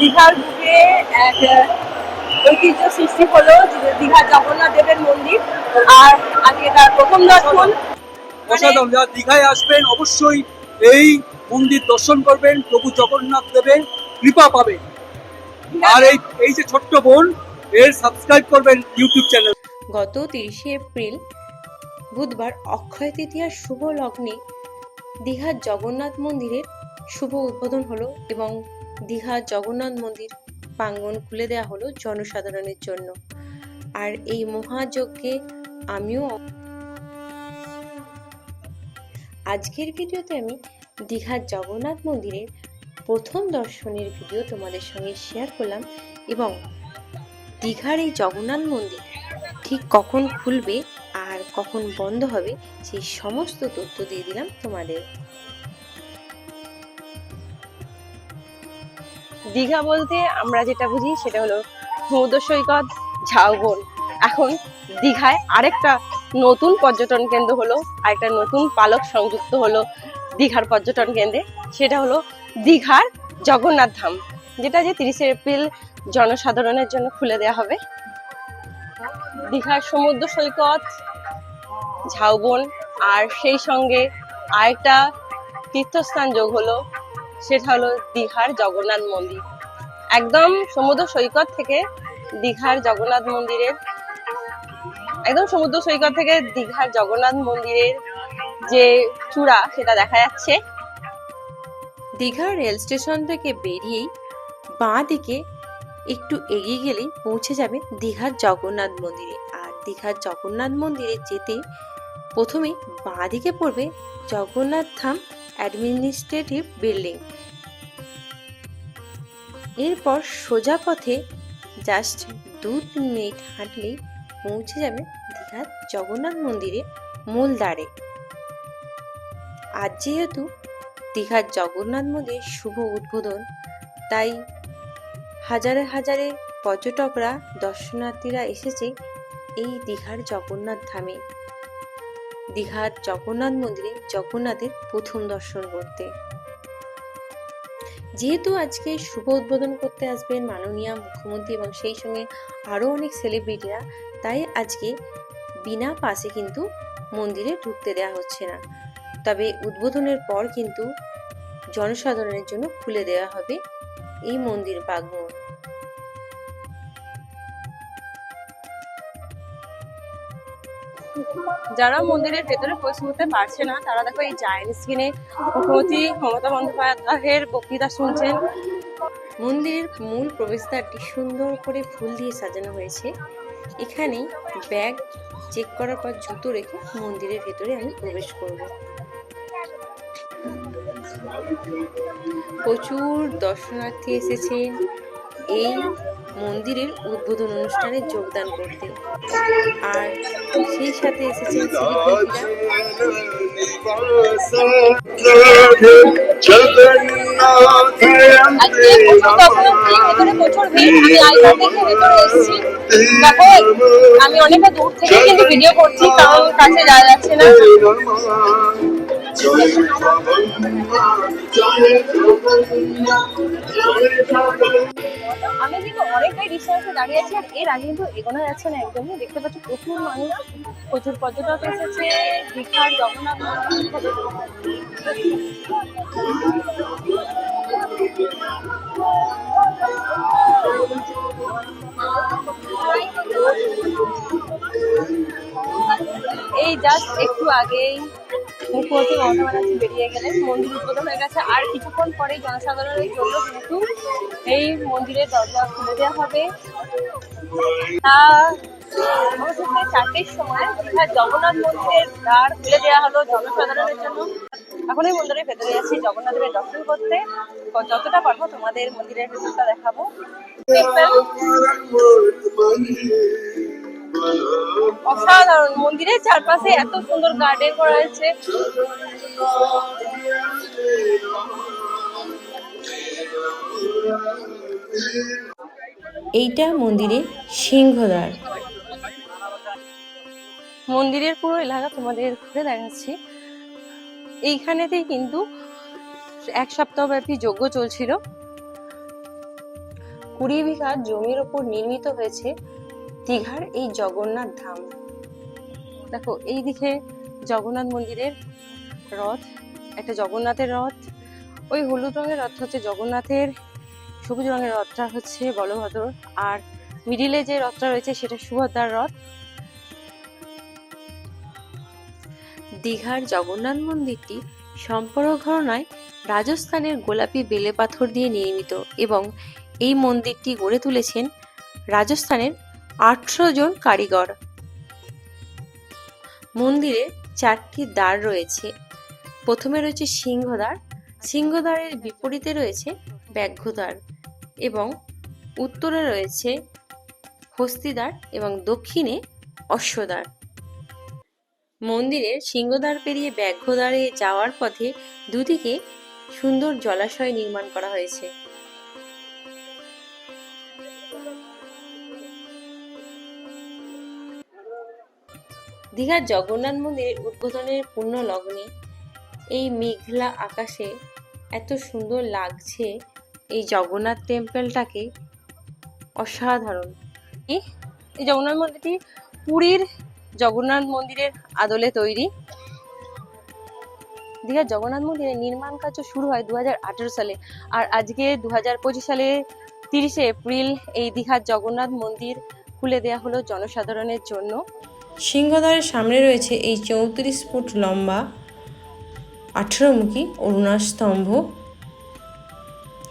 দীঘার বুকে এক ঐতিহ্য সৃষ্টি হলো দীঘার জগন্নাথ দেবের মন্দির। আর আজকে তার প্রথম দর্শন। অসাধারণ। যারা দীঘায় আসবেন অবশ্যই এই মন্দির দর্শন করবেন, প্রভু জগন্নাথ দেবের কৃপা পাবেন। আর এই যে ছোট্ট বোন, এর সাবস্ক্রাইব করবেন ইউটিউব চ্যানেল। গত 30শে এপ্রিল বুধবার অক্ষয় তৃতীয়ার শুভ লগ্নে দীঘার জগন্নাথ মন্দিরের শুভ উদ্বোধন হলো এবং দীঘার জগন্নাথ মন্দির প্রাঙ্গণ খুলে দেওয়া হলো জনসাধারণের জন্য। আর এই মহাযজ্ঞে আমিও আজকের ভিডিওতে আমি দীঘার জগন্নাথ মন্দিরের প্রথম দর্শনের ভিডিও তোমাদের সঙ্গে শেয়ার করলাম এবং দীঘার এই জগন্নাথ মন্দির ঠিক কখন খুলবে আর কখন বন্ধ হবে সেই সমস্ত তথ্য দিয়ে দিলাম তোমাদের। দীঘা বলতে আমরা যেটা বুঝি সেটা হলো সমুদ্র সৈকত, ঝাউবন। এখন দীঘায় আরেকটা নতুন পর্যটন কেন্দ্র হলো, আরেকটা নতুন পালক সংযুক্ত হলো দীঘার পর্যটন কেন্দ্রে। সেটা হলো দীঘার জগন্নাথ ধাম, যেটা যে 30শে এপ্রিল জনসাধারণের জন্য খুলে দেওয়া হবে। দীঘার সমুদ্র সৈকত, ঝাউবন আর সেই সঙ্গে আরেকটা তীর্থস্থান যোগ হলো, সেটা হলো দীঘার জগন্নাথ মন্দির। একদম সমুদ্র সৈকত থেকে দীঘার জগন্নাথ মন্দিরের যে চূড়া সেটা দেখা যাচ্ছে। দীঘার রেল স্টেশন থেকে বেরিয়েই বাঁ দিকে একটু এগিয়ে গেলেই পৌঁছে যাবে দীঘার জগন্নাথ মন্দিরে। আর দীঘার জগন্নাথ মন্দিরে যেতে প্রথমে বাঁ দিকে পড়বে জগন্নাথ ধাম অ্যাডমিনিস্ট্রেটিভ বিল্ডিং। এরপর সোজা পথে জাস্ট 2-3 মিনিট হাঁটলেই পৌঁছে যাবে দীঘার জগন্নাথ মন্দিরের মূল দ্বারে। আজ যেহেতু দীঘার জগন্নাথ মন্দিরের শুভ উদ্বোধন, তাই হাজারে হাজারে পর্যটকরা, দর্শনার্থীরা এসেছে এই দীঘার জগন্নাথ ধামে, দীঘার জগন্নাথ মন্দিরে জগন্নাথের প্রথম দর্শন করতে। যেহেতু আজকে শুভ উদ্বোধন করতে আসবেন মাননীয় মুখ্যমন্ত্রী এবং সেই সঙ্গে আরও অনেক সেলিব্রিটিরা, তাই আজকে বিনা পাসে কিন্তু মন্দিরে ঢুকতে দেওয়া হচ্ছে না। তবে উদ্বোধনের পর কিন্তু জনসাধারণের জন্য খুলে দেওয়া হবে এই মন্দির প্রাঙ্গণ। যারা মন্দিরের ভেতরে প্রবেশ করতে পারছে না, তারা দেখো এই জায়ান্ট স্ক্রিনে মুখ্যমন্ত্রী মমতা বন্দ্যোপাধ্যায়ের বক্তৃতা শুনছেন। মন্দিরের মূল প্রবেশদ্বারটি সুন্দর করে ফুল দিয়ে সাজানো হয়েছে। এখানে ব্যাগ চেক করার পর জুতো রেখে মন্দিরের ভেতরে আমি প্রবেশ করব। প্রচুর দর্শনার্থী এসেছেন এই মন্দিরের উদ্বোধন অনুষ্ঠানে যোগদান করতে, আর সেই সাথে এসেছেন আমি অনেকটা দূর থেকে কিন্তু ভিডিও করছি, কারণ কাছে যাওয়া যাচ্ছে না। আমি কিন্তু অনেকটাই ডিস্টেন্সে দাঁড়িয়ে আছি, আর এর আগে কিন্তু এগোনো যাচ্ছে না একদমই। দেখতে পাচ্ছি প্রচুর মানুষ, প্রচুর পর্যটক এসেছে দীঘার জগন্নাথ মন্দির। এই জাস্ট একটু আগেই মুখ্যমন্ত্রী মমতা ব্যানার্জি বেরিয়ে গেলেন, মন্দির উদ্বোধন হয়ে গেছে। আর কিছুক্ষণ পরেই জনসাধারণের জন্য কিন্তু এই মন্দিরের দরজা খুলে দেওয়া হবে। তা অবশেষে 4টের সময় দীঘার জগন্নাথ মন্দিরের দ্বার খুলে দেওয়া হলো জনসাধারণের জন্য। এখন এই মন্দিরের ভেতরে যাচ্ছি জগন্নাথের দর্শন করতে। যতটা পারবো তোমাদের মন্দিরের ভেতরটা দেখাবো। অসাধারণ, মন্দিরের চারপাশে এত সুন্দর গার্ডেন করা হয়েছে। এইটা মন্দিরের সিংহদ্বার। মন্দিরের পুরো এলাকা তোমাদের ঘুরে দেখাচ্ছি। এইখানেতেই কিন্তু 1 সপ্তাহ ব্যাপী যজ্ঞ চলছিল। 20 বিঘা জমির ওপর নির্মিত হয়েছে দীঘার এই জগন্নাথ ধাম। দেখো এই দিকে জগন্নাথ মন্দিরের রথ, একটা জগন্নাথের রথ, ওই হলুদ রঙের রথ হচ্ছে জগন্নাথের, সবুজ রঙের রথটা হচ্ছে বলভদ্র, আর মিডিলে যে রথটা রয়েছে সেটা সুভদ্রার রথ। দীঘার জগন্নাথ মন্দিরটি সম্পূর্ণ ঘরনায় রাজস্থানের গোলাপি বেলে পাথর দিয়ে নির্মিত এবং এই মন্দিরটি গড়ে তুলেছেন রাজস্থানের 18 জন কারিগর। মন্দিরে 4টি দ্বার রয়েছে। প্রথমে রয়েছে সিংহদ্বার, সিংহদ্বারের বিপরীতে রয়েছে ব্যাঘ্রদ্বার এবং উত্তরে রয়েছে হস্তিদ্বার এবং দক্ষিণে অশ্বদ্বার। মন্দিরের সিংহদ্বার পেরিয়ে ব্যাঘ্রদ্বারে যাওয়ার পথে দুদিকে সুন্দর জলাশয় নির্মাণ করা হয়েছে। দীঘার জগন্নাথ মন্দিরের উদ্বোধনের পূর্ণ লগ্নে এই মেঘলা আকাশে এত সুন্দর লাগছে এই জগন্নাথ টেম্পলটাকে, অসাধারণ। এই জগন্নাথ মন্দিরটি পুরীর জগন্নাথ মন্দিরের আদলে তৈরি। দীঘার জগন্নাথ মন্দিরের নির্মাণ কার্য শুরু হয় 2018 সালে, আর আজকে 2025 সালে 30শে এপ্রিল এই দীঘার জগন্নাথ মন্দির খুলে দেওয়া হলো জনসাধারণের জন্য। সিংহদ্বারের সামনে রয়েছে এই 34 ফুট লম্বা 18মুখী অরুণা স্তম্ভ।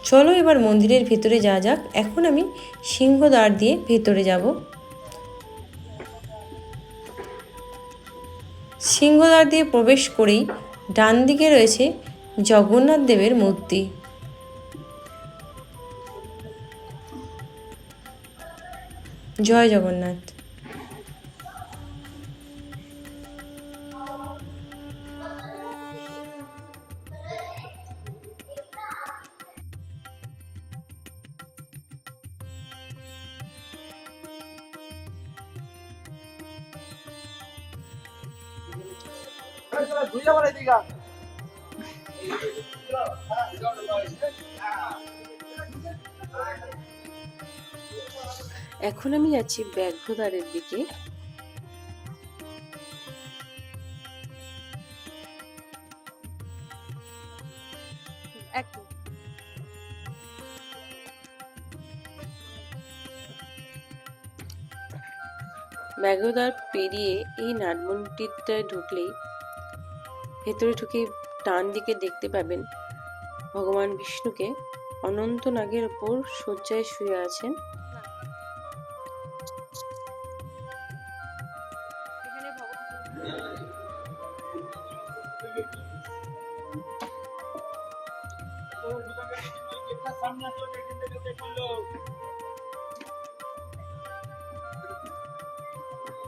চলো এবার মন্দিরের ভেতরে যাওয়া যাক। এখন আমি সিংহদ্বার দিয়ে ভেতরে যাব। সিংহদ্বার দিয়ে প্রবেশ করেই ডান দিকে রয়েছে জগন্নাথ দেবের মূর্তি। জয় জগন্নাথ। এখন আমি যাচ্ছি ব্যাঘ্রদ্বারের দিকে। ব্যাঘ্রদ্বার পেরিয়ে এই নাটমন্দিরটায় ঢুকলেই ভেতরে ঢুকে ডান দিকে দেখতে পাবেন ভগবান বিষ্ণুকে অনন্ত নাগের ওপর শয্যায় শুয়ে আছেন।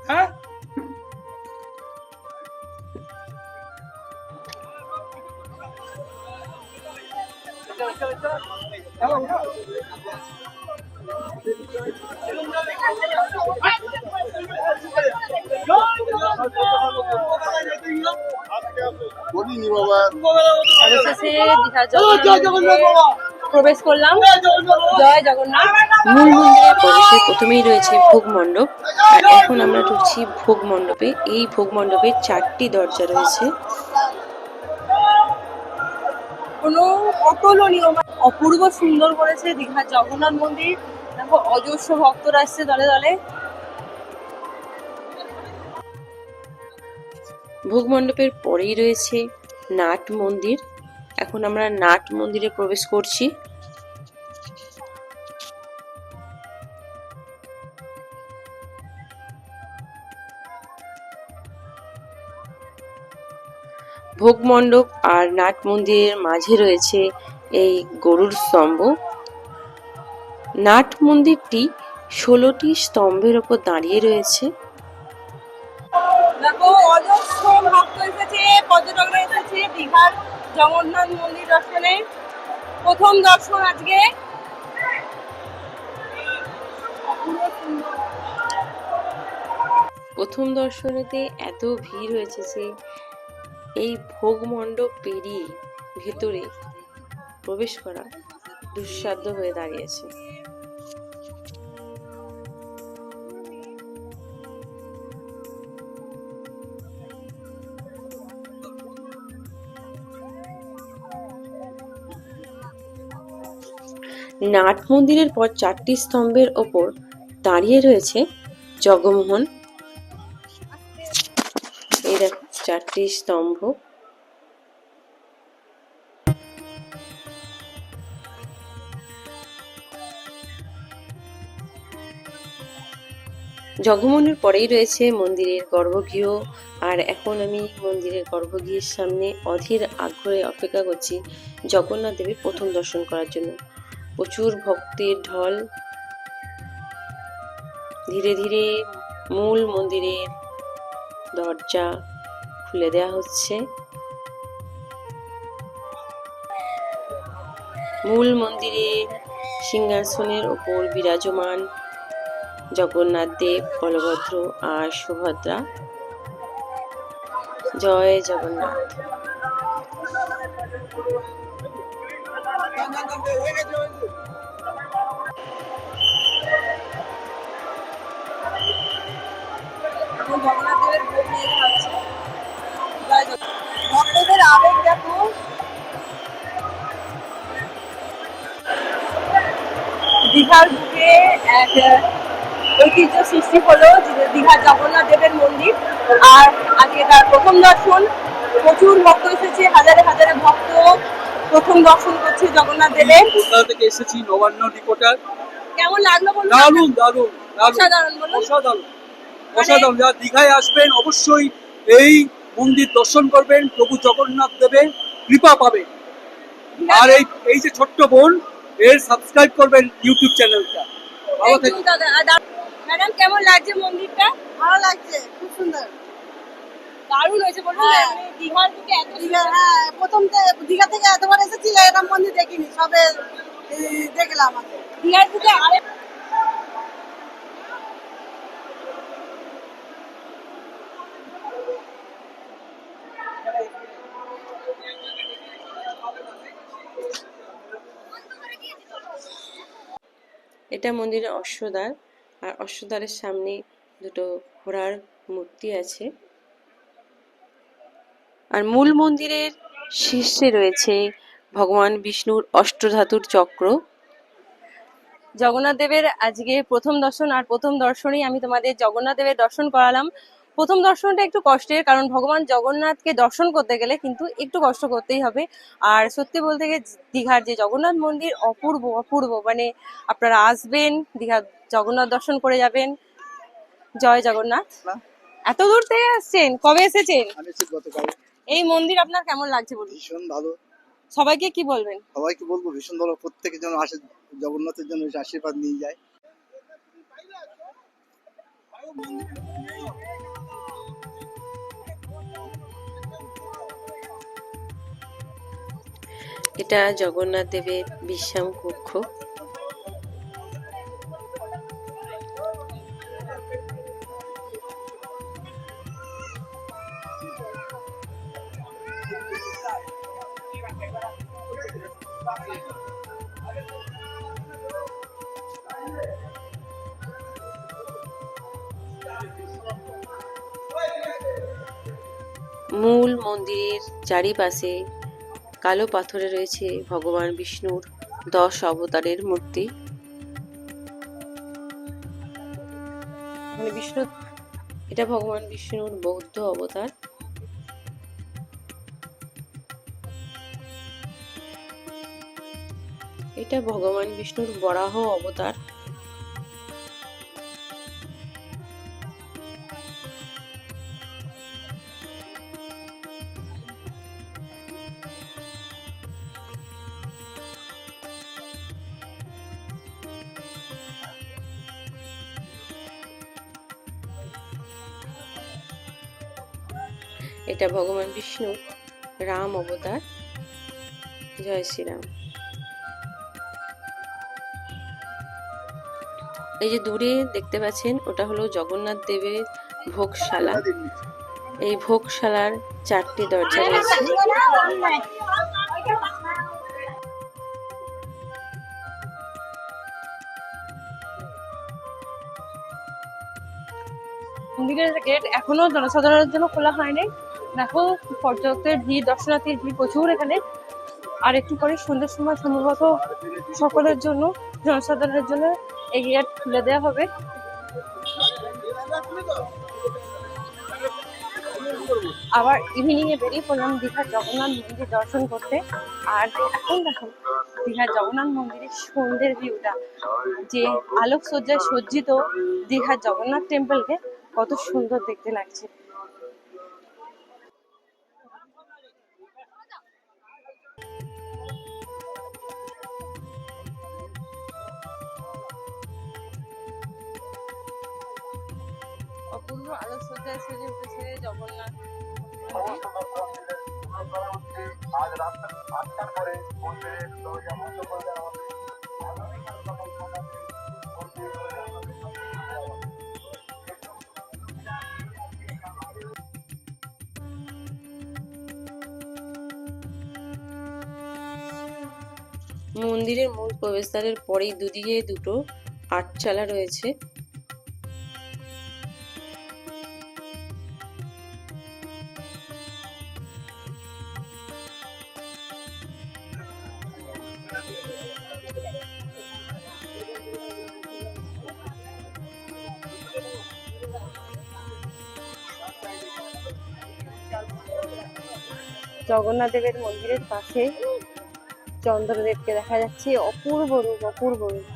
হ্যাঁ অবশেষে দীঘা প্রবেশ করলাম। জয় জগন্নাথ। মূল মন্দিরের প্রবেশের প্রথমেই রয়েছে ভোগ মণ্ডপ, আর এখন আমরা ঢুকছি ভোগ মণ্ডপে। এই ভোগ মণ্ডপে 4টি দরজা রয়েছে। কোনো অতুলনীয়, অপূর্ব সুন্দর করেছে দীঘার জগন্নাথ মন্দির। দেখো অজস্র ভক্তরা আসছে দলে দলে। ভোগ মণ্ডপের পরেই রয়েছে নাট মন্দির। এখন আমরা নাট মন্দিরে প্রবেশ করছি। ভোগ মণ্ডপ আর নাট মন্দিরের মাঝে রয়েছে এই গরুর স্তম্ভ। নাট মন্দিরটি 16টি স্তম্ভের ওপর দাঁড়িয়ে রয়েছে। দেখো অজস্র ভক্ত এসেছে, পর্যটকরা এসেছে দীঘার জগন্নাথ মন্দির দর্শনে। প্রথম দর্শন আজকে। প্রথম দর্শনেতে এত ভিড় হয়েছে যে এই ভোগ মণ্ডপ পেরিয়ে ভেতরে প্রবেশ করা দুঃসাধ্য হয়ে দাঁড়িয়েছে। নাট মন্দিরের পর 4টি স্তম্ভের ওপর দাঁড়িয়ে রয়েছে জগমোহন। এই দেখো 4টি স্তম্ভ। জগমোহনের পরেই রয়েছে মন্দিরের গর্ভগৃহ। আর এখন আমি মন্দিরের গর্ভগৃহের সামনে অধীর আগ্রহে অপেক্ষা করছি জগন্নাথ দেবের প্রথম দর্শন করার জন্য। প্রচুর ভক্তের ঢল। ধীরে ধীরে মূল মন্দিরের দরজা খুলে দেওয়া হচ্ছে। মূল মন্দিরের সিংহাসনের ওপর বিরাজমান জগন্নাথ দেব, বলভদ্র আর সুভদ্রা। জয় জগন্নাথ। জগন্নাথ দেবের ভোগ নিয়ে খাচ্ছে। ভক্তদের আবেগ দেখো। দীঘার বুকে এক ঐতিহ্য সৃষ্টি হলো দীঘার জগন্নাথ দেবের মন্দির। আর আজকে তার প্রথম দর্শন। প্রচুর ভক্ত এসেছে, হাজারে হাজারে ভক্ত প্রথম দর্শন করছে জগন্নাথ দেবের। কলকাতা থেকে এসেছি, নবান্ন রিপোর্টার। কেমন লাগলো বলুন? দারুণ দারুণ অসাধারণ বলুন। অসাধারণ অসাধারণ। যারা দীঘায় আসবেন অবশ্যই এই মন্দির দর্শন করবেন, প্রভু জগন্নাথ দেবের কৃপা পাবেন। আর এই যে ছোট্ট বোন, এর সাবস্ক্রাইব করবেন ইউটিউব চ্যানেলটা। ভালো থাকবেন। ম্যাডাম কেমন লাগছে মন্দিরটা? ভালো লাগছে, খুব সুন্দর। দারুণ হয়েছে বলুন। হ্যাঁ। দীঘার বুকে এত হ্যাঁ, প্রথম দীঘা থেকে এতবার এসেছি, এরকম মন্দির দেখিনি, সবে দেখলাম। দীঘার বুকে আরেক এটা মন্দিরের অশ্বদ্বার। আর অশ্বদ্বারের সামনে দুটো ঘোড়ার মূর্তি আছে। আর মূল মন্দিরের শীর্ষে রয়েছে ভগবান বিষ্ণুর অষ্টধাতুর চক্র। জগন্নাথ দেবের আজকে প্রথম দর্শন। আর প্রথম দর্শনেই আমি তোমাদের জগন্নাথ দেবের দর্শন করালাম। প্রথম দর্শনটা একটু কষ্টের, কারণ ভগবান জগন্নাথকে দর্শন করতে গেলে কিন্তু একটু কষ্ট করতেই হবে। আর সত্যি বলতে গেলে দীঘার যে জগন্নাথ মন্দির অপূর্ব অপূর্ব। মানে আপনারা আসবেন, দীঘার জগন্নাথ দর্শন করে যাবেন। জয় জগন্নাথ। এত দূর থেকে আসছেন, কবে এসেছেন? আমি এসেছি গতকাল। এই মন্দির আপনার কেমন লাগছে বলুন? ভীষণ ভালো। সবাইকে কি বলবেন? সবাইকে বলবো ভীষণ ভালো, প্রত্যেকে যেন আসে, জগন্নাথের জন্য এসে আশীর্বাদ নিয়ে যায়। এটা জগন্নাথ দেবের বিশ্রাম কক্ষ। মূল মন্দিরের চারিপাশে কালো পাথরে রয়েছে ভগবান বিষ্ণুর 10 অবতারের মূর্তি। এটা ভগবান বিষ্ণুর বৌদ্ধ অবতার। এটা ভগবান বিষ্ণুর বরাহ অবতার। এটা ভগবান বিষ্ণু রাম অবতার। জয় শ্রীরাম। এই যে দূরে দেখতে পাচ্ছেন, ওটা হলো জগন্নাথ দেবের ভোগশালা। এই ভোগশালার 4টি দরজা রয়েছে। মন্দিরের গেট এখনো জনসাধারণের জন্য খোলা হয়নি। দেখো পর্যটকদের ভিড়, দর্শনার্থীর ভিড় প্রচুর এখানে। আর একটু পরে সন্ধ্যের সময় সম্ভবত সকলের জন্য, জনসাধারণের জন্য এই গেট খুলে দেওয়া হবে। আবার ইভিনিং এ বেরিয়ে পড়লাম দীঘার জগন্নাথ মন্দির দর্শন করতে। আর এখন দেখো দীঘার জগন্নাথ মন্দিরের সন্ধ্যের ভিউটা, যে আলোকসজ্জায় সজ্জিত দীঘার জগন্নাথ টেম্পলকে কত সুন্দর দেখতে লাগছে। অপূর্ব আলোকসজ্জায় সেজে উঠেছে জগন্নাথ মন্দির। মন্দিরের মূল প্রবেশদ্বারের পরেই দুদিকে দুটো আটচালা রয়েছে। জগন্নাথ দেবের মন্দিরের পাশে চন্দ্রদেবকে দেখা যাচ্ছে, অপূর্ব রূপ, অপূর্ব রূপ।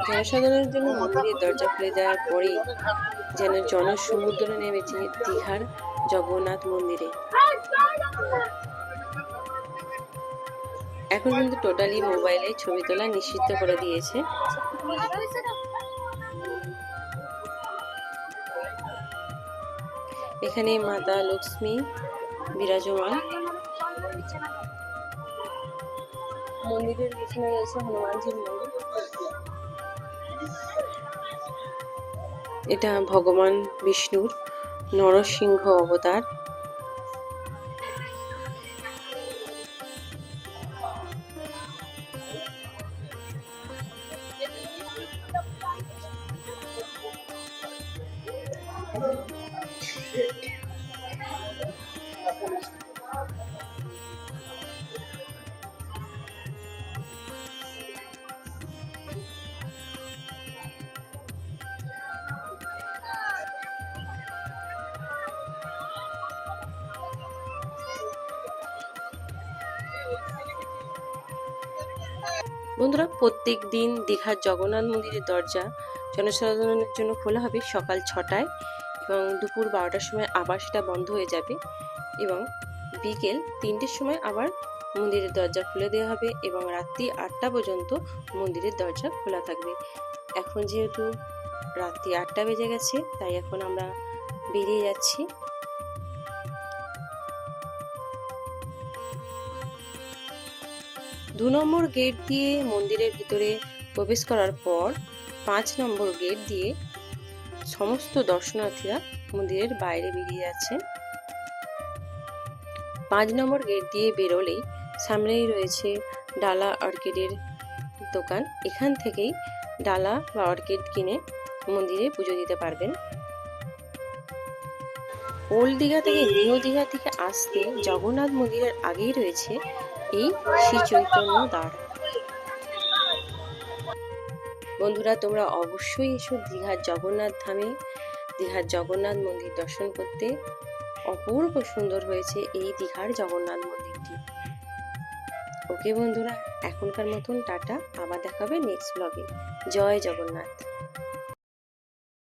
জনসাধারণের জন্য মন্দিরের দরজা খুলে দেওয়ার পরেই যেন জনসমুদ্র নেমেছে দীঘার জগন্নাথ মন্দিরে। এখন কিন্তু টোটালি মোবাইলে ছবি তোলা নিষিদ্ধ করে দিয়েছে। এখানে মাতা লক্ষ্মী বিরাজমান। মন্দিরের পিছনে রয়েছে হনুমানজির মন্দির। এটা ভগবান বিষ্ণুর নরসিংহ অবতার। বন্ধুরা, প্রত্যেক দিন দীঘার জগন্নাথ মন্দিরের দরজা জনসাধারণের জন্য খোলা হবে সকাল 6টায় এবং দুপুর 12টার সময় আবার সেটা বন্ধ হয়ে যাবে এবং বিকেল 3টের সময় আবার মন্দিরের দরজা খুলে দেওয়া হবে এবং রাত্রি 8টা পর্যন্ত মন্দিরের দরজা খোলা থাকবে। এখন যেহেতু রাত্রি 8টা বেজে গেছে, তাই এখন আমরা বেরিয়ে যাচ্ছি। দু নম্বর গেট দিয়ে মন্দিরের ভিতরে প্রবেশ করার পর 5 নম্বর গেট দিয়ে সমস্ত দর্শনার্থীরা মন্দিরের বাইরে বেরিয়ে যাচ্ছে। 5 নম্বর গেট দিয়ে বেরোলেই সামনেই রয়েছে ডালা অর্কিডের দোকান। এখান থেকেই ডালা বা অর্কিড কিনে মন্দিরে পুজো দিতে পারবেন। ওল্ড দীঘা থেকে নিউ দীঘা থেকে আসতে জগন্নাথ মন্দিরের আগেই রয়েছে এই শ্রী চৈতন্য দ্বার। বন্ধুরা, তোমরা অবশ্যই এসো দীঘার জগন্নাথ ধামে, দীঘার জগন্নাথ মন্দির দর্শন করতে। অপূর্ব সুন্দর হয়েছে এই দীঘার জগন্নাথ মন্দিরটি। ওকে বন্ধুরা, এখনকার মতন টাটা, আবার দেখাবে নেক্সট ব্লগে। জয় জগন্নাথ।